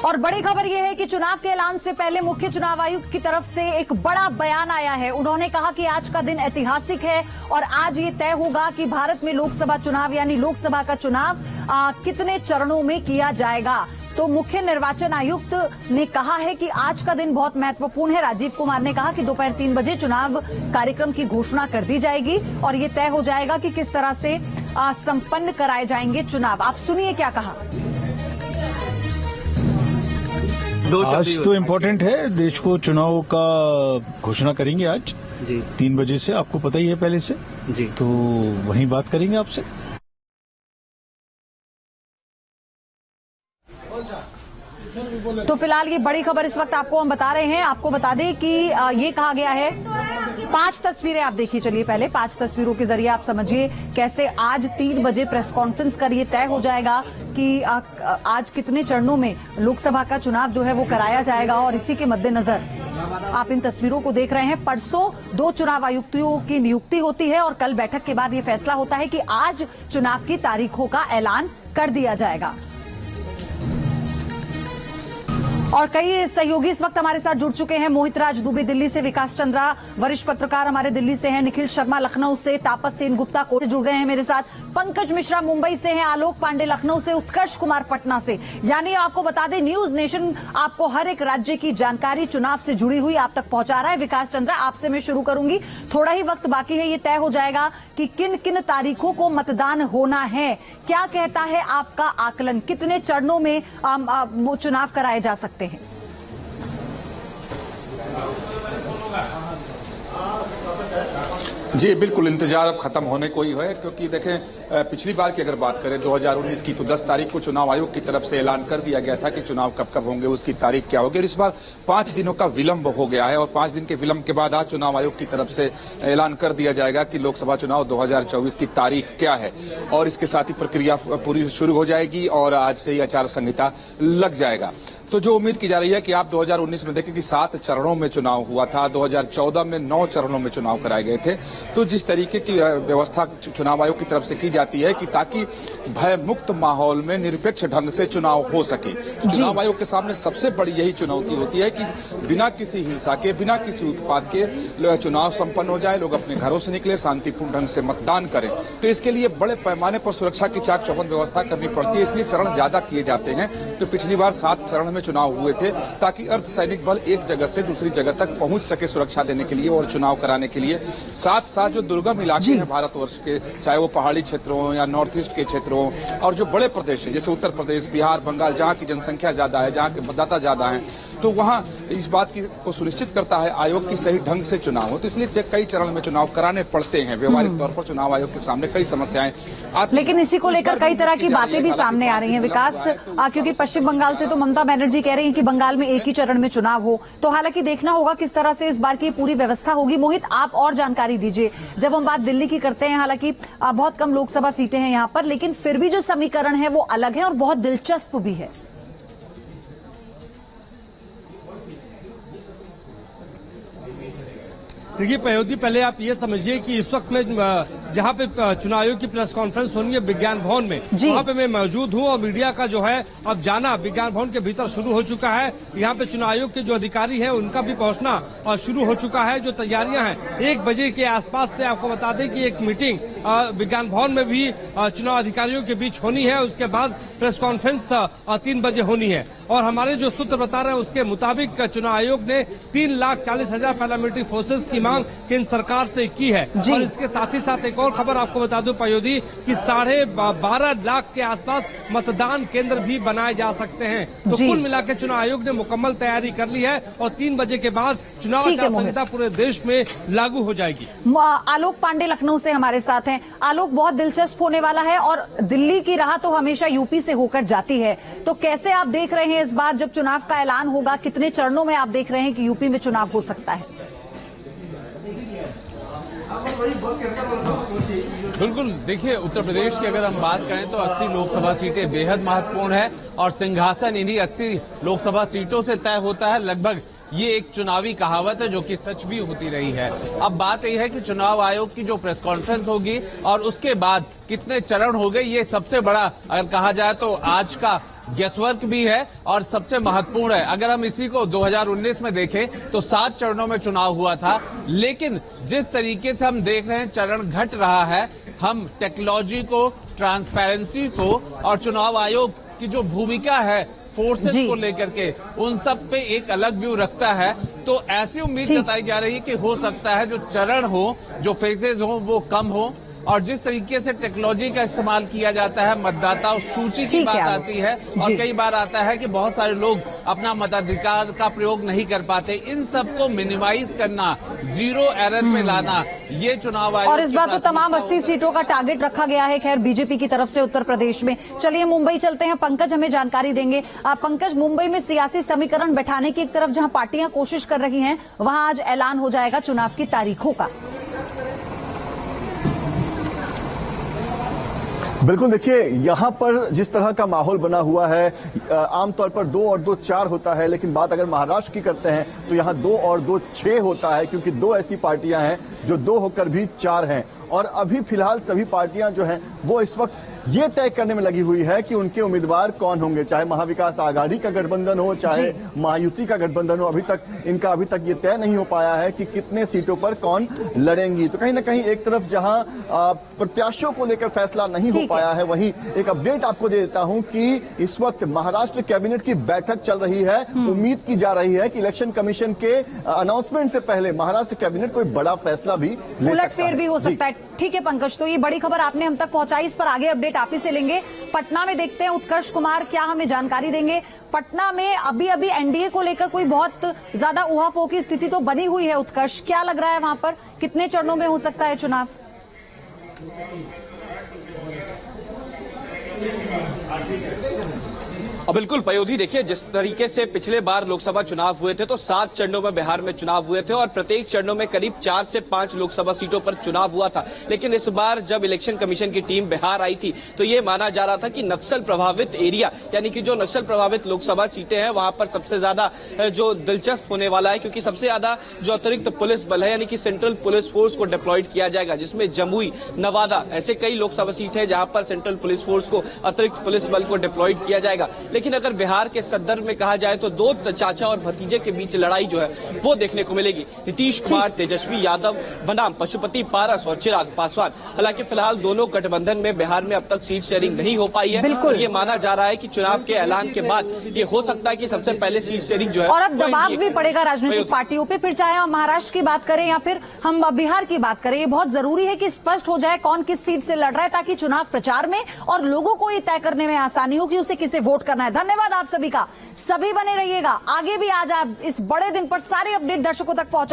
और बड़ी खबर यह है कि चुनाव के ऐलान से पहले मुख्य चुनाव आयुक्त की तरफ से एक बड़ा बयान आया है। उन्होंने कहा कि आज का दिन ऐतिहासिक है और आज ये तय होगा कि भारत में लोकसभा चुनाव यानी लोकसभा का चुनाव कितने चरणों में किया जाएगा। तो मुख्य निर्वाचन आयुक्त ने कहा है कि आज का दिन बहुत महत्वपूर्ण है। राजीव कुमार ने कहा कि दोपहर 3 बजे चुनाव कार्यक्रम की घोषणा कर दी जाएगी और ये तय हो जाएगा कि किस तरह से संपन्न कराए जाएंगे चुनाव। आप सुनिए क्या कहा। आज तो इम्पोर्टेंट है, देश को चुनाव का घोषणा करेंगे आज जी 3 बजे से, आपको पता ही है पहले से जी, तो वहीं बात करेंगे आपसे। तो फिलहाल ये बड़ी खबर इस वक्त आपको हम बता रहे हैं। आपको बता दें कि ये कहा गया है, 5 तस्वीरें आप देखिए। चलिए पहले 5 तस्वीरों के जरिए आप समझिए कैसे आज 3 बजे प्रेस कॉन्फ्रेंस कर ये तय हो जाएगा कि आज कितने चरणों में लोकसभा का चुनाव जो है वो कराया जाएगा। और इसी के मद्देनजर आप इन तस्वीरों को देख रहे हैं। परसों 2 चुनाव आयुक्तों की नियुक्ति होती है और कल बैठक के बाद ये फैसला होता है कि आज चुनाव की तारीखों का ऐलान कर दिया जाएगा। और कई सहयोगी इस वक्त हमारे साथ जुड़ चुके हैं। मोहित राज दुबे दिल्ली से, विकास चंद्रा वरिष्ठ पत्रकार हमारे दिल्ली से हैं, निखिल शर्मा लखनऊ से, तापस सेन गुप्ता कोटा से जुड़ गए हैं मेरे साथ, पंकज मिश्रा मुंबई से हैं, आलोक पांडे लखनऊ से, उत्कर्ष कुमार पटना से। यानी आपको बता दें न्यूज नेशन आपको हर एक राज्य की जानकारी चुनाव से जुड़ी हुई आप तक पहुंचा रहा है। विकास चंद्रा आपसे मैं शुरू करूंगी, थोड़ा ही वक्त बाकी है, ये तय हो जाएगा कि किन किन तारीखों को मतदान होना है। क्या कहता है आपका आकलन, कितने चरणों में चुनाव कराए जा सकते हैं? जी बिल्कुल, इंतजार अब खत्म होने को ही है, क्योंकि देखें पिछली बार की अगर बात करें 2019 की, तो 10 तारीख को चुनाव आयोग की तरफ से ऐलान कर दिया गया था कि चुनाव कब कब होंगे, उसकी तारीख क्या होगी। और इस बार 5 दिनों का विलंब हो गया है और 5 दिन के विलंब के बाद आज चुनाव आयोग की तरफ से ऐलान कर दिया जाएगा कि लोकसभा चुनाव 2024 की तारीख क्या है। और इसके साथ ही प्रक्रिया पूरी शुरू हो जाएगी और आज से ही आचार संहिता लग जाएगा। तो जो उम्मीद की जा रही है कि आप 2019 में देखें कि 7 चरणों में चुनाव हुआ था, 2014 में 9 चरणों में चुनाव कराए गए थे। तो जिस तरीके की व्यवस्था चुनाव आयोग की तरफ से की जाती है कि ताकि भय मुक्त माहौल में निरपेक्ष ढंग से चुनाव हो सके। चुनाव आयोग के सामने सबसे बड़ी यही चुनौती होती है कि बिना किसी हिंसा के, बिना किसी उत्पात के चुनाव संपन्न हो जाए, लोग अपने घरों से निकले, शांतिपूर्ण ढंग से मतदान करें। तो इसके लिए बड़े पैमाने पर सुरक्षा की चाक चौबंद व्यवस्था करनी पड़ती है, इसलिए चरण ज्यादा किए जाते हैं। तो पिछली बार 7 चरण में चुनाव हुए थे ताकि अर्धसैनिक बल एक जगह से दूसरी जगह तक पहुंच सके सुरक्षा देने के लिए और चुनाव कराने के लिए। साथ साथ जो दुर्गम इलाके हैं भारतवर्ष के, चाहे वो पहाड़ी क्षेत्रों हो या नॉर्थ ईस्ट के क्षेत्रों हो, और जो बड़े प्रदेश है जैसे उत्तर प्रदेश, बिहार, बंगाल, जहां की जनसंख्या ज्यादा है, जहां के मतदाता ज्यादा है, तो वहां इस बात को सुनिश्चित करता है आयोग की सही ढंग से चुनाव हो। तो इसलिए कई चरण में चुनाव कराने पड़ते हैं। व्यवहारिक तौर पर चुनाव आयोग के सामने कई समस्याएं आती, लेकिन इसी को लेकर कई तरह की बातें भी सामने आ रही हैं विकास, क्योंकि पश्चिम बंगाल से तो ममता बनर्जी कह रही हैं कि बंगाल में एक ही चरण में चुनाव हो। तो हालांकि देखना होगा किस तरह से इस बार की पूरी व्यवस्था होगी। मोहित आप और जानकारी दीजिए। जब हम बात दिल्ली की करते हैं, हालांकि बहुत कम लोकसभा सीटें हैं यहां पर, लेकिन फिर भी जो समीकरण है वो अलग है और बहुत दिलचस्प भी है। देखिए पयोधी, पहले आप ये समझिए कि इस वक्त में जहाँ पे चुनाव आयोग की प्रेस कॉन्फ्रेंस होनी है विज्ञान भवन में, वहाँ पे मैं मौजूद हूँ और मीडिया का जो है अब जाना विज्ञान भवन के भीतर शुरू हो चुका है। यहाँ पे चुनाव आयोग के जो अधिकारी हैं उनका भी पहुँचना और शुरू हो चुका है। जो तैयारियां हैं 1 बजे के आसपास से, आपको बता दें कि एक मीटिंग विज्ञान भवन में भी चुनाव अधिकारियों के बीच होनी है, उसके बाद प्रेस कॉन्फ्रेंस 3 बजे होनी है। और हमारे जो सूत्र बता रहे हैं उसके मुताबिक चुनाव आयोग ने 3,40,000 पैरामिलिट्री फोर्सेस की मांग केंद्र सरकार से की है। और इसके साथ ही साथ एक और खबर आपको बता दूं पयोधी कि 12.5 लाख के आसपास मतदान केंद्र भी बनाए जा सकते हैं। तो कुल मिलाकर चुनाव आयोग ने मुकम्मल तैयारी कर ली है और 3 बजे के बाद चुनाव आचार संहिता पूरे देश में लागू हो जाएगी। आलोक पांडे लखनऊ से हमारे साथ हैं। आलोक, बहुत दिलचस्प होने वाला है और दिल्ली की राह तो हमेशा यूपी से होकर जाती है, तो कैसे आप देख रहे हैं इस बार जब चुनाव का ऐलान होगा, कितने चरणों में आप देख रहे हैं कि यूपी में चुनाव हो सकता है? बिल्कुल, देखिए उत्तर प्रदेश की अगर हम बात करें तो 80 लोकसभा सीटें बेहद महत्वपूर्ण है और सिंहासन इन्हीं 80 लोकसभा सीटों से तय होता है। लगभग ये एक चुनावी कहावत है जो कि सच भी होती रही है। अब बात यह है कि चुनाव आयोग की जो प्रेस कॉन्फ्रेंस होगी और उसके बाद कितने चरण हो गए, ये सबसे बड़ा अगर कहा जाए तो आज का गेसवर्क भी है और सबसे महत्वपूर्ण है। अगर हम इसी को 2019 में देखें तो 7 चरणों में चुनाव हुआ था, लेकिन जिस तरीके से हम देख रहे हैं चरण घट रहा है, हम टेक्नोलॉजी को, ट्रांसपेरेंसी को और चुनाव आयोग की जो भूमिका है फोर्सेस को लेकर के, उन सब पे एक अलग व्यू रखता है। तो ऐसी उम्मीद जताई जा रही है कि हो सकता है जो चरण हो, जो फेजेज हो, वो कम हो। और जिस तरीके से टेक्नोलॉजी का इस्तेमाल किया जाता है, मतदाता सूची की बात आती है और कई बार आता है कि बहुत सारे लोग अपना मताधिकार का प्रयोग नहीं कर पाते। इन सबको मिनिमाइज करना, जीरो एरर पे लाना, ये चुनाव आयोग। और इस बार तो तमाम 80 सीटों का टारगेट रखा गया है खैर बीजेपी की तरफ से उत्तर प्रदेश में। चलिए मुंबई चलते हैं, पंकज हमें जानकारी देंगे। पंकज, मुंबई में सियासी समीकरण बैठाने की एक तरफ जहां पार्टियां कोशिश कर रही हैं, वहां आज ऐलान हो जाएगा चुनाव की तारीखों का। बिल्कुल, देखिए यहां पर जिस तरह का माहौल बना हुआ है, आमतौर पर 2 और 2 4 होता है, लेकिन बात अगर महाराष्ट्र की करते हैं तो यहां 2 और 2 6 होता है, क्योंकि 2 ऐसी पार्टियां हैं जो 2 होकर भी 4 हैं। और अभी फिलहाल सभी पार्टियां जो हैं वो इस वक्त ये तय करने में लगी हुई है कि उनके उम्मीदवार कौन होंगे, चाहे महाविकास आघाड़ी का गठबंधन हो, चाहे महायुति का गठबंधन हो। अभी तक ये तय नहीं हो पाया है कि कितने सीटों पर कौन लड़ेंगी। तो कहीं ना कहीं एक तरफ जहां प्रत्याशियों को लेकर फैसला नहीं हो पाया है, वहीं एक अपडेट आपको दे देता हूं कि इस वक्त महाराष्ट्र कैबिनेट की बैठक चल रही है। उम्मीद की जा रही है कि इलेक्शन कमीशन के अनाउंसमेंट से पहले महाराष्ट्र कैबिनेट कोई बड़ा फैसला भी ले सकता है, उलटफेर भी हो सकता है। ठीक है पंकज, तो ये बड़ी खबर आपने हम तक पहुंचाई, इस पर आगे अपडेट आप ही से लेंगे। पटना में देखते हैं उत्कर्ष कुमार क्या हमें जानकारी देंगे। पटना में अभी एनडीए को लेकर कोई बहुत ज्यादा उहापोह की स्थिति तो बनी हुई है। उत्कर्ष, क्या लग रहा है वहां पर, कितने चरणों में हो सकता है चुनाव? बिल्कुल पयोधी, देखिए जिस तरीके से पिछले बार लोकसभा चुनाव हुए थे तो 7 चरणों में बिहार में चुनाव हुए थे और प्रत्येक चरणों में करीब 4 से 5 लोकसभा सीटों पर चुनाव हुआ था। लेकिन इस बार जब इलेक्शन कमीशन की टीम बिहार आई थी तो ये माना जा रहा था कि नक्सल प्रभावित एरिया, यानी कि जो नक्सल प्रभावित लोकसभा सीटें हैं वहां पर सबसे ज्यादा जो दिलचस्प होने वाला है, क्योंकि सबसे ज्यादा जो अतिरिक्त पुलिस बल है, यानी कि सेंट्रल पुलिस फोर्स को डिप्लॉयड किया जाएगा, जिसमें जमुई, नवादा ऐसे कई लोकसभा सीट है जहां पर सेंट्रल पुलिस फोर्स को, अतिरिक्त पुलिस बल को डिप्लॉयड किया जाएगा। लेकिन अगर बिहार के संदर्भ में कहा जाए तो 2 चाचा और भतीजे के बीच लड़ाई जो है वो देखने को मिलेगी। नीतीश कुमार, तेजस्वी यादव बनाम पशुपति पारस और चिराग पासवान। हालांकि फिलहाल दोनों गठबंधन में बिहार में अब तक सीट शेयरिंग नहीं हो पाई है और ये माना जा रहा है कि चुनाव के ऐलान के बाद ये हो सकता है कि सबसे पहले सीट शेयरिंग जो है, और अब दबाव भी पड़ेगा राजनीतिक पार्टियों पे, फिर चाहे हम महाराष्ट्र की बात करें या फिर हम बिहार की बात करें। ये बहुत जरूरी है कि स्पष्ट हो जाए कौन किस सीट से लड़ रहा है, ताकि चुनाव प्रचार में और लोगों को ये तय करने में आसानी हो कि उसे किसे वोट करना है। धन्यवाद आप सभी का, सभी बने रहिएगा। आगे भी आज आप इस बड़े दिन पर सारे अपडेट दर्शकों तक पहुंचा